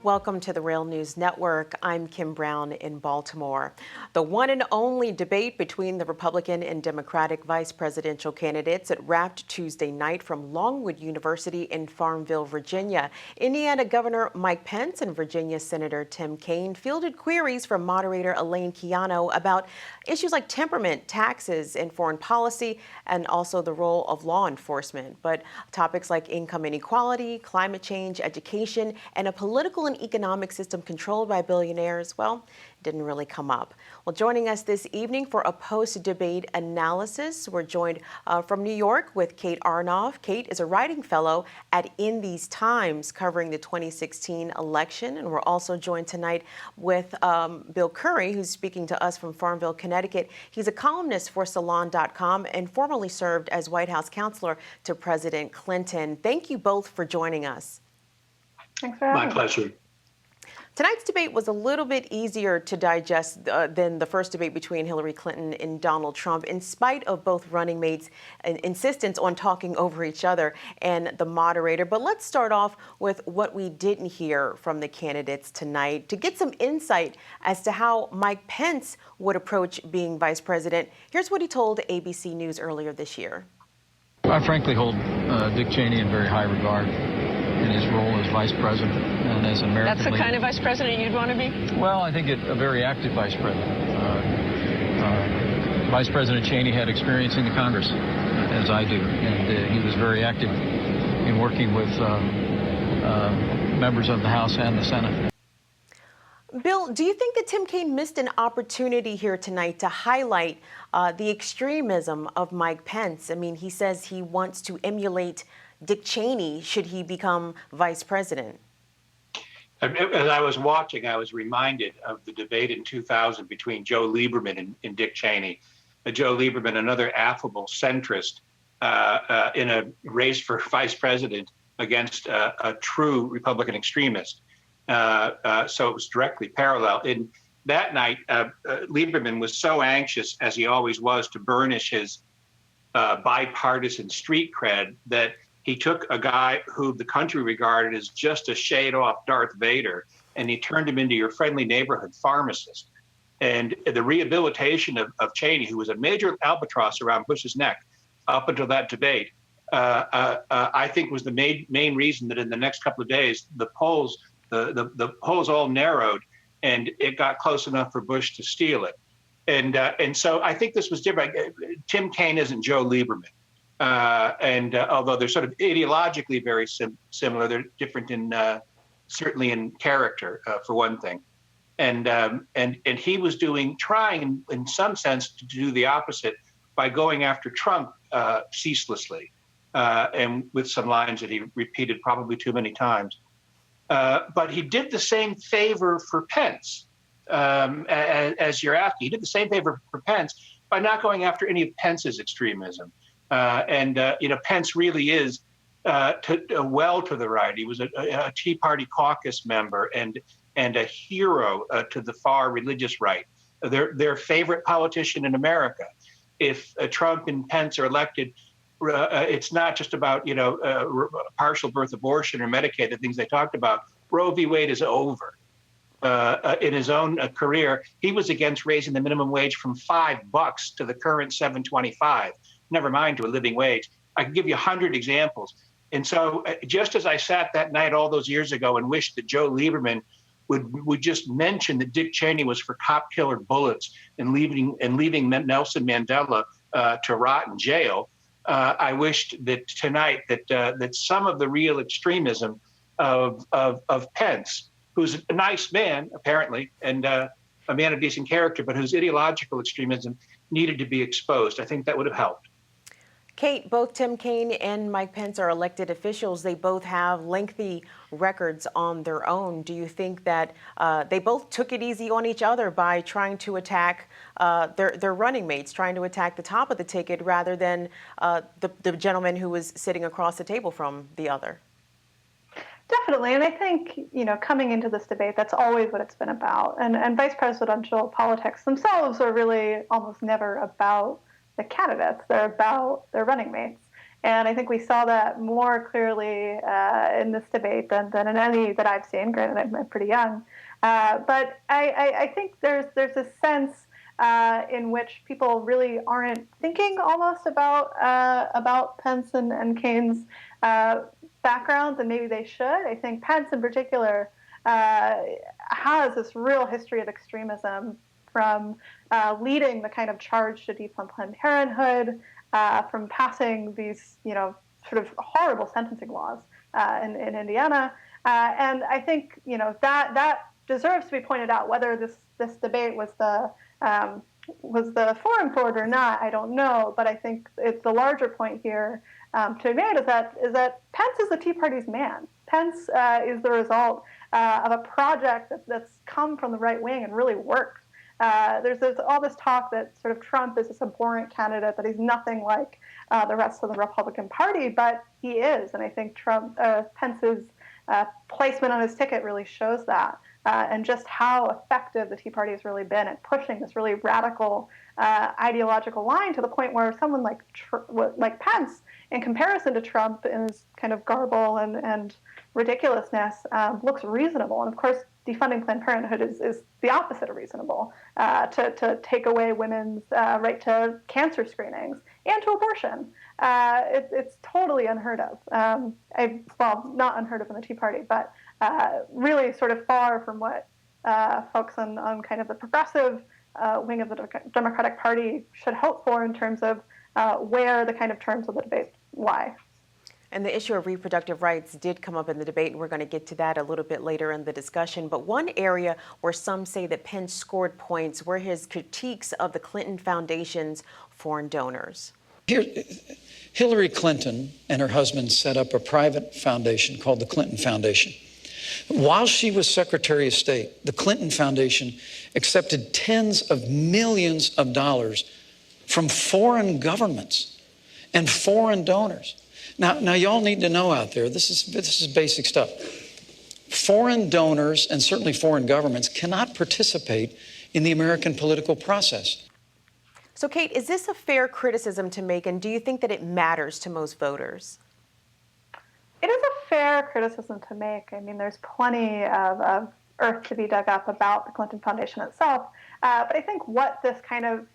Welcome to the Real News Network. I'm Kim Brown in Baltimore. The one and only debate between the Republican and Democratic vice presidential candidates, it wrapped Tuesday night from Longwood University in Farmville, Virginia. Indiana Governor Mike Pence and Virginia Senator Tim Kaine fielded queries from moderator Elaine Quijano about issues like temperament, taxes, and foreign policy, and also the role of law enforcement. But topics like income inequality, climate change, education, and a political and economic system controlled by billionaires, well, didn't really come up. Well, joining us this evening for a post-debate analysis, we're joined from New York with Kate Aronoff. Kate is a writing fellow at In These Times covering the 2016 election. And we're also joined tonight with Bill Curry, who's speaking to us from Farmville, Connecticut. He's a columnist for Salon.com and formerly served as White House counselor to President Clinton. Thank you both for joining us. Thanks for having me. My pleasure. Tonight's debate was a little bit easier to digest than the first debate between Hillary Clinton and Donald Trump, in spite of both running mates' insistence on talking over each other and the moderator. But let's start off with what we didn't hear from the candidates tonight to get some insight as to how Mike Pence would approach being vice president. Here's what he told ABC News earlier this year. I frankly hold Dick Cheney in very high regard in his role as vice president and as an American That's the leader. kind of vice president you'd want to be? Well, I think a very active vice president. Vice President Cheney had experience in the Congress, as I do, and he was very active in working with members of the House and the Senate. Bill, do you think that Tim Kaine missed an opportunity here tonight to highlight the extremism of Mike Pence? I mean, he says he wants to emulate Dick Cheney should he become vice president. As I was watching, I was reminded of the debate in 2000 between Joe Lieberman and Dick Cheney. Joe Lieberman, another affable centrist in a race for vice president against a true Republican extremist. So it was directly parallel. In that night, Lieberman was so anxious, as he always was, to burnish his bipartisan street cred that he took a guy who the country regarded as just a shade off Darth Vader, and he turned him into your friendly neighborhood pharmacist. And the rehabilitation of Cheney, who was a major albatross around Bush's neck up until that debate, I think was the main reason that in the next couple of days, the polls all narrowed, and it got close enough for Bush to steal it. And so I think this was different. Tim Kaine isn't Joe Lieberman. Although they're sort of ideologically very similar, they're different in certainly in character, for one thing. And he was trying in some sense to do the opposite by going after Trump ceaselessly, and with some lines that he repeated probably too many times. But he did the same favor for Pence, as you're asking. He did the same favor for Pence by not going after any of Pence's extremism. Pence really is well to the right. He was a Tea Party caucus member and a hero to the far religious right. Their favorite politician in America. If Trump and Pence are elected, it's not just about partial birth abortion or Medicaid, the things they talked about. Roe v. Wade is over. In his own career, he was against raising the minimum wage from $5 to the current $7.25. Never mind to a living wage. I can give you 100 examples. And so just as I sat that night all those years ago and wished that Joe Lieberman would just mention that Dick Cheney was for cop killer bullets and leaving Nelson Mandela to rot in jail, I wished that tonight that some of the real extremism of Pence, who's a nice man apparently and a man of decent character, but whose ideological extremism needed to be exposed. I think that would have helped. Kate, both Tim Kaine and Mike Pence are elected officials. They both have lengthy records on their own. Do you think that they both took it easy on each other by trying to attack their running mates, trying to attack the top of the ticket rather than the gentleman who was sitting across the table from the other? Definitely. And I think, coming into this debate, that's always what it's been about. And vice presidential politics themselves are really almost never about the candidates. They're about their running mates. And I think we saw that more clearly in this debate than in any that I've seen. Granted, I'm pretty young. But I think there's a sense in which people really aren't thinking almost about Pence and Kaine's backgrounds, and maybe they should. I think Pence in particular has this real history of extremism, from leading the kind of charge to defund Planned Parenthood, from passing these, sort of horrible sentencing laws in Indiana. And I think, that deserves to be pointed out. Whether this debate was the forum for it or not, I don't know. But I think it's the larger point here to be made is that Pence is the Tea Party's man. Pence is the result of a project that's come from the right wing and really worked. There's all this talk that sort of Trump is this abhorrent candidate, that he's nothing like the rest of the Republican Party, but he is. And I think Pence's placement on his ticket really shows that, and just how effective the Tea Party has really been at pushing this really radical ideological line, to the point where someone like Pence, in comparison to Trump in his kind of garble and ridiculousness, looks reasonable. And of course, defunding Planned Parenthood is the opposite of reasonable, to take away women's right to cancer screenings and to abortion. It's totally unheard of. Not unheard of in the Tea Party, but really sort of far from what folks on kind of the progressive wing of the Democratic Party should hope for in terms of where the kind of terms of the debate lie. And the issue of reproductive rights did come up in the debate, and we're going to get to that a little bit later in the discussion. But one area where some say that Pence scored points were his critiques of the Clinton Foundation's foreign donors. Hillary Clinton and her husband set up a private foundation called the Clinton Foundation. While she was Secretary of State, the Clinton Foundation accepted tens of millions of dollars from foreign governments and foreign donors. Now, y'all need to know out there, this is basic stuff. Foreign donors, and certainly foreign governments, cannot participate in the American political process. So, Kate, is this a fair criticism to make, and do you think that it matters to most voters? It is a fair criticism to make. I mean, there's plenty of earth to be dug up about the Clinton Foundation itself. But I think what this kind of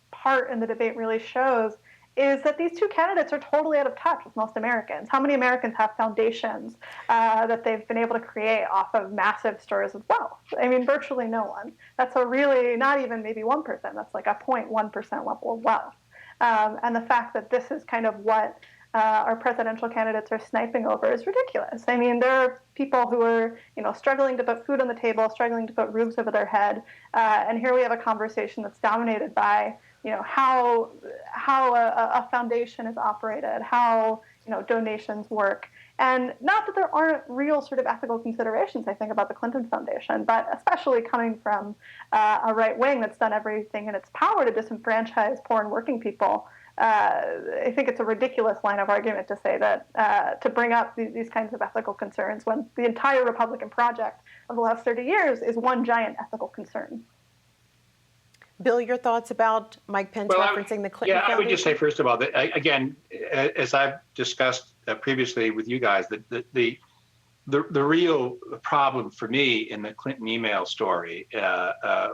part in the debate really shows is that these two candidates are totally out of touch with most Americans. How many Americans have foundations that they've been able to create off of massive stores of wealth? I mean, virtually no one. That's a really, not even maybe 1%. That's like a 0.1% level of wealth. And the fact that this is kind of what our presidential candidates are sniping over is ridiculous. I mean, there are people who are, struggling to put food on the table, struggling to put roofs over their head, and here we have a conversation that's dominated by, how a foundation is operated, how donations work, and not that there aren't real sort of ethical considerations, I think, about the Clinton Foundation, but especially coming from a right wing that's done everything in its power to disenfranchise poor and working people. I think it's a ridiculous line of argument to say that to bring up these kinds of ethical concerns when the entire Republican project of the last 30 years is one giant ethical concern. Bill, your thoughts about Mike Pence referencing the Clinton Foundation? I would just say, first of all, that again, as I've discussed previously with you guys, the real problem for me in the Clinton email story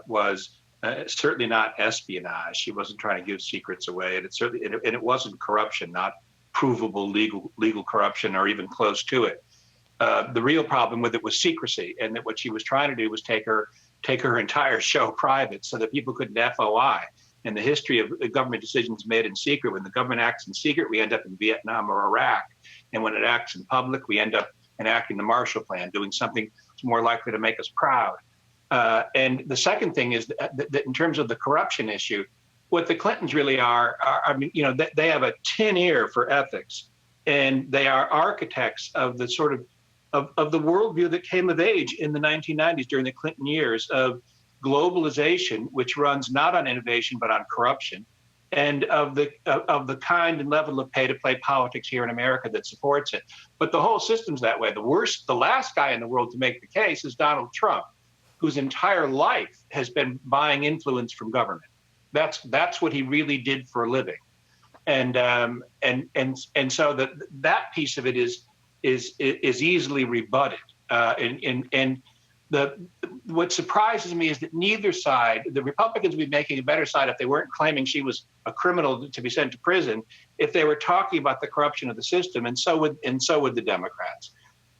was certainly not espionage. She wasn't trying to give secrets away, and it wasn't corruption, not provable legal corruption or even close to it. The real problem with it was secrecy, and that what she was trying to do was take her entire show private so that people couldn't FOI. In the history of government decisions made in secret, when the government acts in secret, we end up in Vietnam or Iraq. And when it acts in public, we end up enacting the Marshall Plan, doing something that's more likely to make us proud. And the second thing is that in terms of the corruption issue, what the Clintons really are, they have a tin ear for ethics, and they are architects of the sort of the worldview that came of age in the 1990s during the Clinton years of globalization, which runs not on innovation but on corruption, and of the kind and level of pay-to-play politics here in America that supports it. But the whole system's that way. The last guy in the world to make the case is Donald Trump, whose entire life has been buying influence from government. That's what he really did for a living. and so that piece of it is easily rebutted. And what surprises me is that neither side, the Republicans would be making a better side if they weren't claiming she was a criminal to be sent to prison, if they were talking about the corruption of the system, and so would the Democrats.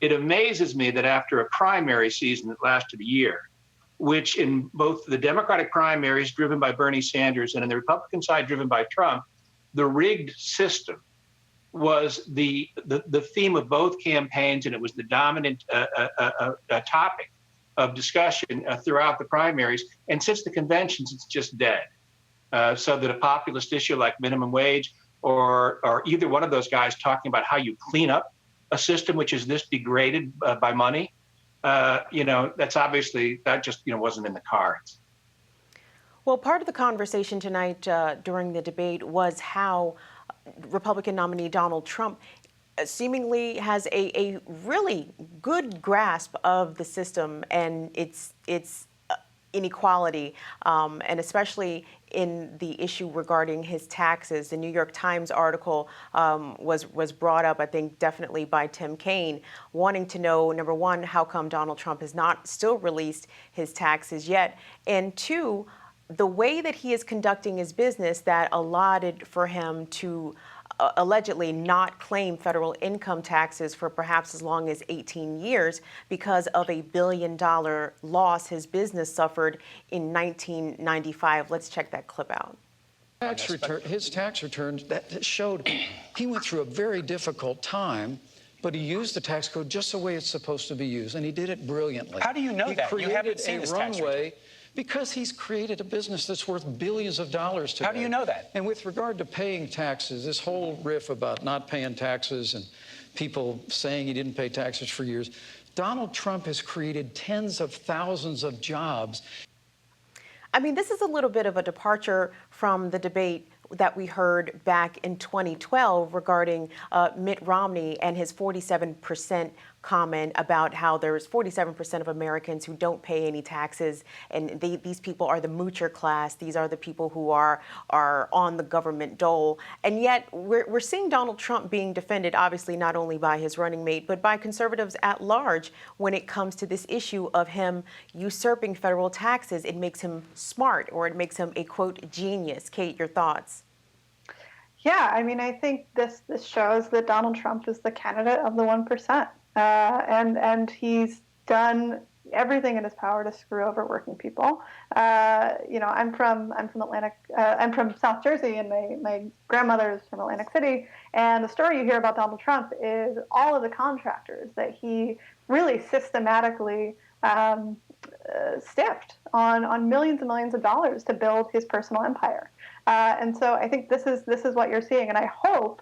It amazes me that after a primary season that lasted a year, which in both the Democratic primaries driven by Bernie Sanders and in the Republican side driven by Trump, the rigged system was the theme of both campaigns, and it was the dominant topic of discussion throughout the primaries. And since the conventions, it's just dead. So that a populist issue like minimum wage or either one of those guys talking about how you clean up a system which is this degraded by money, that's obviously, that just wasn't in the cards. Well, part of the conversation tonight during the debate was how Republican nominee Donald Trump seemingly has a really good grasp of the system and its inequality, and especially in the issue regarding his taxes. The New York Times article was brought up, I think, definitely by Tim Kaine, wanting to know, number one, how come Donald Trump has not still released his taxes yet, and two, the way that he is conducting his business that allotted for him to allegedly not claim federal income taxes for perhaps as long as 18 years because of a $1 billion loss his business suffered in 1995. Let's check that clip out. His tax returns that showed he went through a very difficult time, but he used the tax code just the way it's supposed to be used, and he did it brilliantly. How do you know that? You haven't seen his tax return. Because he's created a business that's worth billions of dollars today. How do you know that? And with regard to paying taxes, this whole riff about not paying taxes and people saying he didn't pay taxes for years, Donald Trump has created tens of thousands of jobs. I mean, this is a little bit of a departure from the debate that we heard back in 2012 regarding Mitt Romney and his 47% comment about how there's 47% of Americans who don't pay any taxes, and these people are the moocher class. These are the people who are on the government dole. And yet we're seeing Donald Trump being defended, obviously not only by his running mate, but by conservatives at large when it comes to this issue of him usurping federal taxes. It makes him smart, or it makes him a, quote, genius. Kate, your thoughts? Yeah, I mean, I think this shows that Donald Trump is the candidate of the 1%. And he's done everything in his power to screw over working people. I'm from South Jersey, and my grandmother is from Atlantic City. And the story you hear about Donald Trump is all of the contractors that he really systematically stiffed on millions and millions of dollars to build his personal empire. And so I think this is what you're seeing, and I hope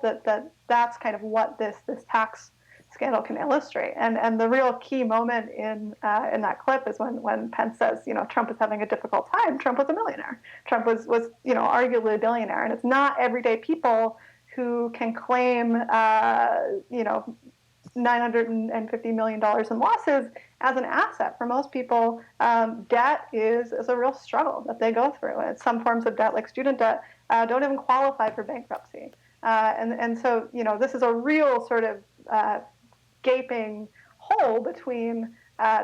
that that's kind of what this tax scandal can illustrate. And the real key moment in that clip is when Pence says, Trump is having a difficult time. Trump was a millionaire. Trump was arguably a billionaire, and it's not everyday people who can claim $950 million in losses as an asset. For most people, debt is a real struggle that they go through. And some forms of debt, like student debt, don't even qualify for bankruptcy. And so, this is a real sort of gaping hole between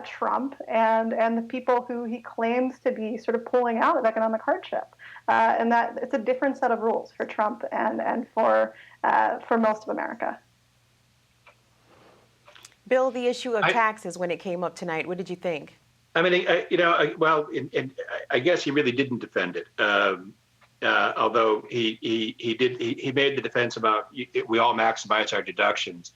Trump and the people who he claims to be sort of pulling out of economic hardship. And that it's a different set of rules for Trump and for most of America. Bill, the issue of taxes when it came up tonight, what did you think? I mean, I guess he really didn't defend it. Although he made the defense about we all maximize our deductions,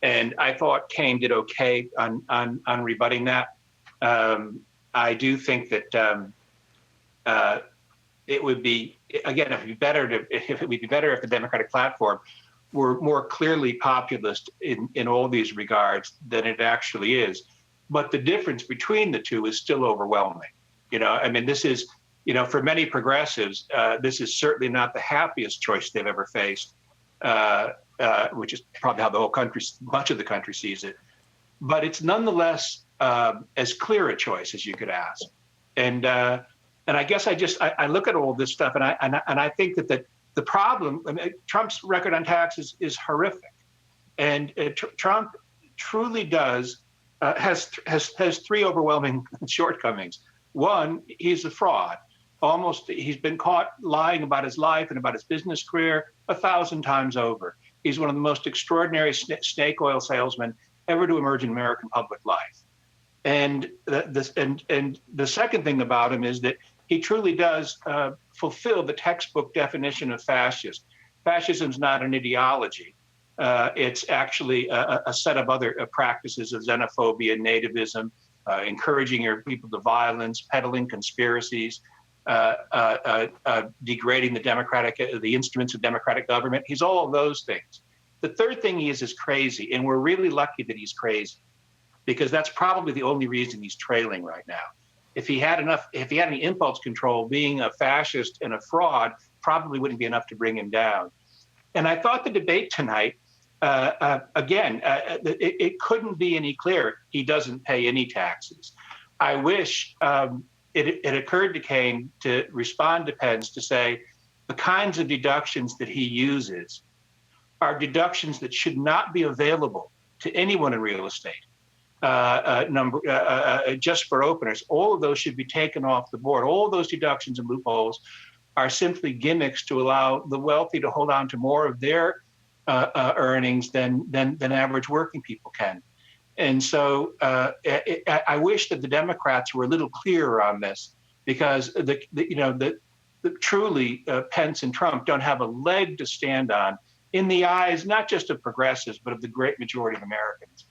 and I thought Kaine did okay on rebutting that. I do think that it would be better if the Democratic platform were more clearly populist in all these regards than it actually is. But the difference between the two is still overwhelming. This is, for many progressives, this is certainly not the happiest choice they've ever faced, which is probably how much of the country sees it. But it's nonetheless as clear a choice as you could ask. And I guess I look at all this stuff and I think that The problem, I mean, Trump's record on taxes is horrific, and Trump truly does has three overwhelming shortcomings. One, he's a fraud. He's been caught lying about his life and about his business career 1,000 times over. He's one of the most extraordinary snake oil salesmen ever to emerge in American public life. And the second thing about him is that he truly does fulfill the textbook definition of fascist. Fascism is not an ideology. It's actually a set of other practices of xenophobia, nativism, encouraging your people to violence, peddling conspiracies, degrading the instruments of democratic government. He's all of those things. The third thing he is crazy, and we're really lucky that he's crazy, because that's probably the only reason he's trailing right now. If he had any impulse control, being a fascist and a fraud probably wouldn't be enough to bring him down. And I thought the debate tonight, it couldn't be any clearer. He doesn't pay any taxes. I wish it occurred to Kaine to respond to Pence to say the kinds of deductions that he uses are deductions that should not be available to anyone in real estate. Just for openers, all of those should be taken off the board. All of those deductions and loopholes are simply gimmicks to allow the wealthy to hold on to more of their earnings than average working people can. And so I wish that the Democrats were a little clearer on this, because truly Pence and Trump don't have a leg to stand on in the eyes not just of progressives but of the great majority of Americans.